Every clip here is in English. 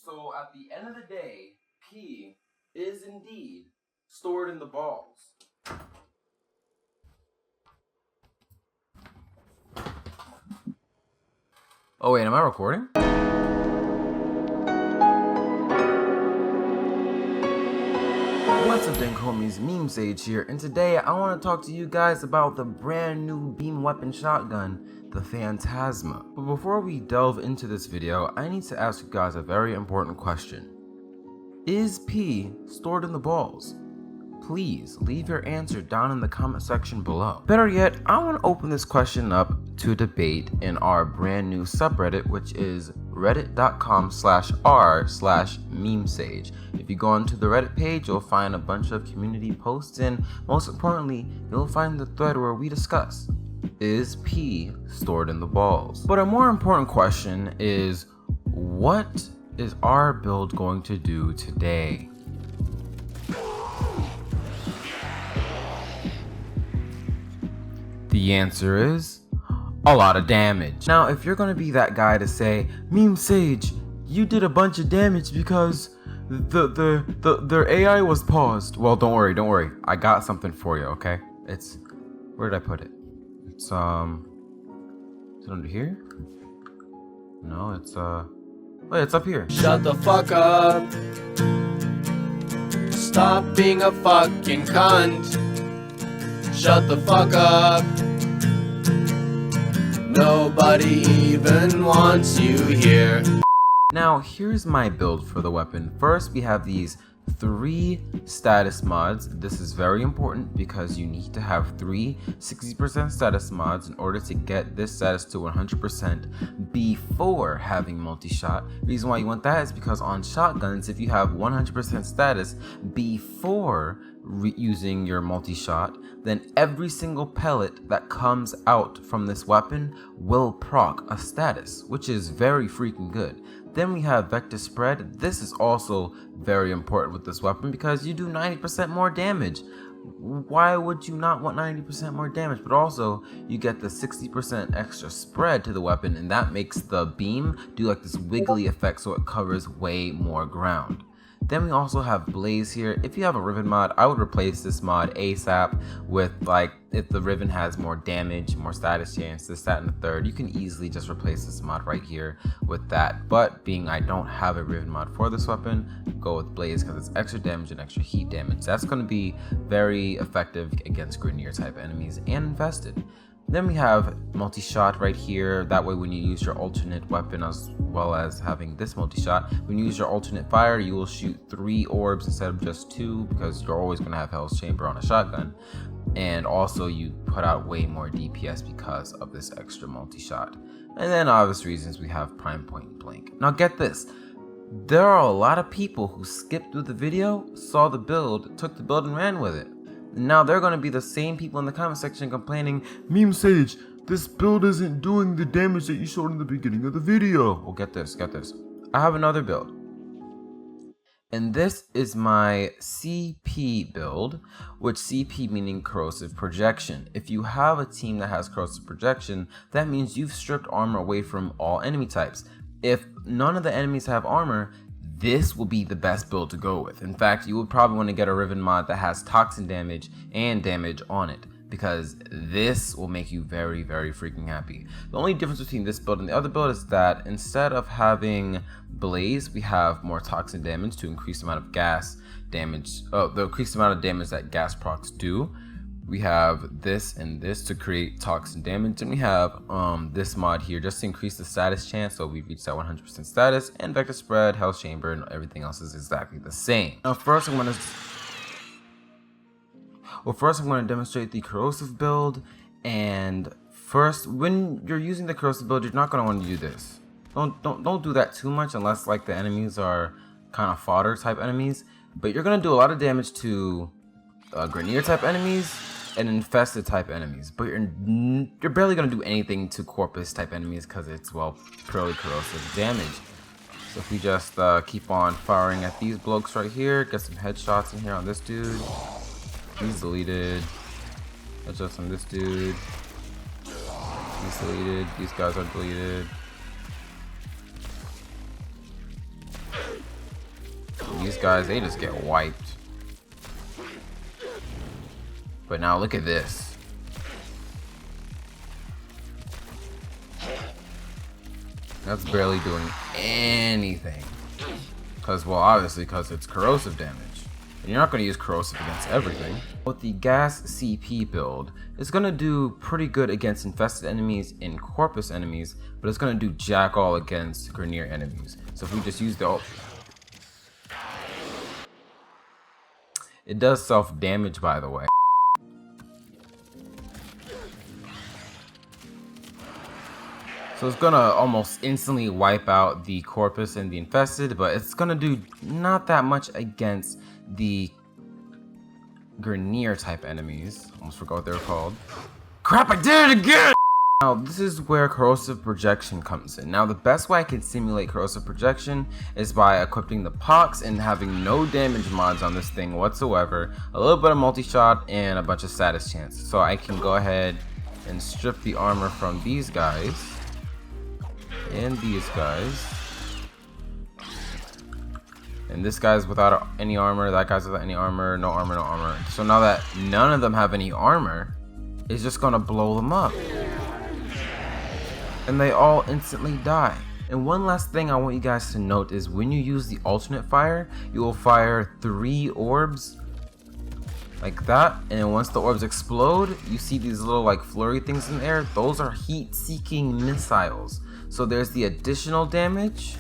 So at the end of the day, P is indeed stored in the balls. Oh wait, am I recording? What's up, Dank homies? Meme Sage here, and today I want to talk to you guys about the brand new beam weapon shotgun, the Phantasma. But before we delve into this video, I need to ask you guys a very important question. Is P stored in the balls? Please leave your answer down in the comment section below. Better yet, I want to open this question up to debate in our brand new subreddit, which is reddit.com/r/memesage. If you go onto the Reddit page, you'll find a bunch of community posts, and most importantly, you'll find the thread where we discuss, is P stored in the balls? But a more important question is, what is our build going to do today? The answer is a lot of damage. Now, if you're gonna be that guy to say, Meme Sage, you did a bunch of damage because their AI was paused. Well, don't worry. I got something for you, okay? Where did I put it? Is it under here? No, wait, it's up here. Shut the fuck up. Stop being a fucking cunt. Shut the fuck up. Nobody even wants you here. Now, here's my build for the weapon. First, we have these 3 status mods. This is very important because you need to have 3 60% status mods in order to get this status to 100% before having multi-shot. Reason why you want that is because on shotguns, if you have 100% status before using your multi-shot, then every single pellet that comes out from this weapon will proc a status, which is very freaking good. Then we have vector spread. This is also very important with this weapon because you do 90% more damage. Why would you not want 90% more damage? But also, you get the 60% extra spread to the weapon, and that makes the beam do like this wiggly effect, so it covers way more ground. Then we also have Blaze here. If you have a Riven mod, I would replace this mod ASAP with, like, if the Riven has more damage, more status chance, this, that, and the third, you can easily just replace this mod right here with that. But being I don't have a Riven mod for this weapon, go with Blaze because it's extra damage and extra heat damage. That's going to be very effective against Grineer type enemies and infested. Then we have multi-shot right here. That way when you use your alternate weapon, as well as having this multi-shot, when you use your alternate fire, you will shoot 3 orbs instead of just 2 because you're always going to have Hell's Chamber on a shotgun. And also you put out way more DPS because of this extra multi-shot. And then obvious reasons, we have prime point blank. Now get this. There are a lot of people who skipped through the video, saw the build, took the build and ran with it. Now they're going to be the same people in the comment section complaining, Meme Sage, this build isn't doing the damage that you showed in the beginning of the video. Well, get this. I have another build. And this is my CP build, which CP meaning corrosive projection. If you have a team that has corrosive projection, that means you've stripped armor away from all enemy types. If none of the enemies have armor, this will be the best build to go with. In fact, you would probably want to get a Riven mod that has toxin damage and damage on it, because this will make you very, very freaking happy. The only difference between this build and the other build is that instead of having Blaze, we have more toxin damage to increase the amount of gas damage, the increased amount of damage that gas procs do. We have this and this to create toxin damage, and we have this mod here just to increase the status chance, so we reach that 100% status, and vector spread, Hell's Chamber, and everything else is exactly the same. Now first I'm going to demonstrate the corrosive build, and first, when you're using the corrosive build, you're not going to want to do this. Don't do that too much unless like the enemies are kind of fodder type enemies, but you're going to do a lot of damage to Grineer type enemies and infested type enemies, but you're barely going to do anything to Corpus type enemies because it's, well, purely corrosive damage. So if we just keep on firing at these blokes right here, get some headshots in here on this dude. He's deleted. Headshots on this dude. He's deleted. These guys are deleted. these guys, they just get wiped. But now look at this. That's barely doing anything. Because, well, obviously, because it's corrosive damage. And you're not going to use corrosive against everything. With the gas CP build, it's going to do pretty good against infested enemies and corpus enemies, but it's going to do jack all against Grineer enemies. So if we just use the ult, it does self-damage, by the way. So it's gonna almost instantly wipe out the corpus and the infested, but it's gonna do not that much against the Grineer type enemies. Almost forgot what they were called. Crap, I did it again! Now this is where corrosive projection comes in. Now the best way I can simulate corrosive projection is by equipping the pox and having no damage mods on this thing whatsoever, a little bit of multi-shot and a bunch of status chance. So I can go ahead and strip the armor from these guys. And these guys, and this guy's without any armor, that guy's without any armor, no armor, no armor. So now that none of them have any armor, it's just gonna blow them up, and they all instantly die. And one last thing I want you guys to note is when you use the alternate fire, you will fire 3 orbs like that, and once the orbs explode, you see these little like flurry things in the air. Those are heat-seeking missiles. So there's the additional damage,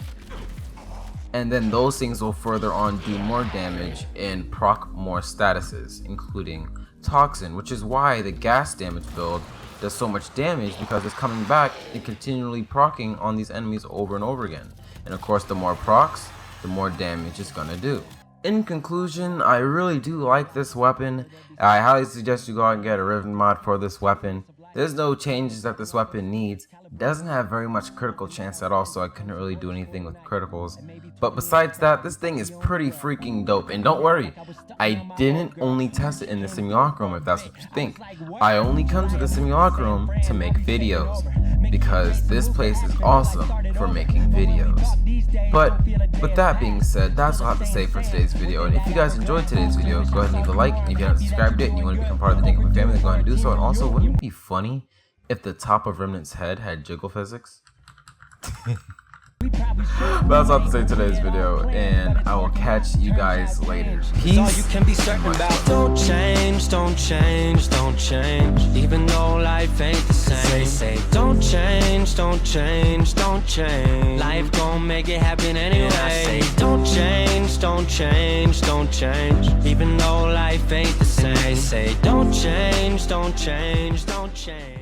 and then those things will further on do more damage and proc more statuses, including Toxin, which is why the gas damage build does so much damage, because it's coming back and continually proccing on these enemies over and over again. And of course, the more procs, the more damage it's gonna do. In conclusion, I really do like this weapon. I highly suggest you go out and get a Riven mod for this weapon. There's no changes that this weapon needs. It doesn't have very much critical chance at all, so I couldn't really do anything with criticals. But besides that, this thing is pretty freaking dope. And don't worry, I didn't only test it in the simulacrum, if that's what you think. I only come to the simulacrum to make videos, because this place is awesome for making videos. But with that being said, that's all I have to say for today's video. And if you guys enjoyed today's video, go ahead and leave a like. And if you haven't subscribed yet and you want to become part of the Dank family, then go ahead and do so. And also, wouldn't it be funny if the top of Remnant's head had jiggle physics? That's all I have to say in today's video, and I will catch you guys later. Peace. All you can be certain about. Don't change, don't change, don't change. Even though life ain't the same. Say, don't change, don't change, don't change. Life gon' make it happen anyway. And I say, don't change, don't change, don't change. Even though life ain't the same. Say, don't change, don't change, don't change.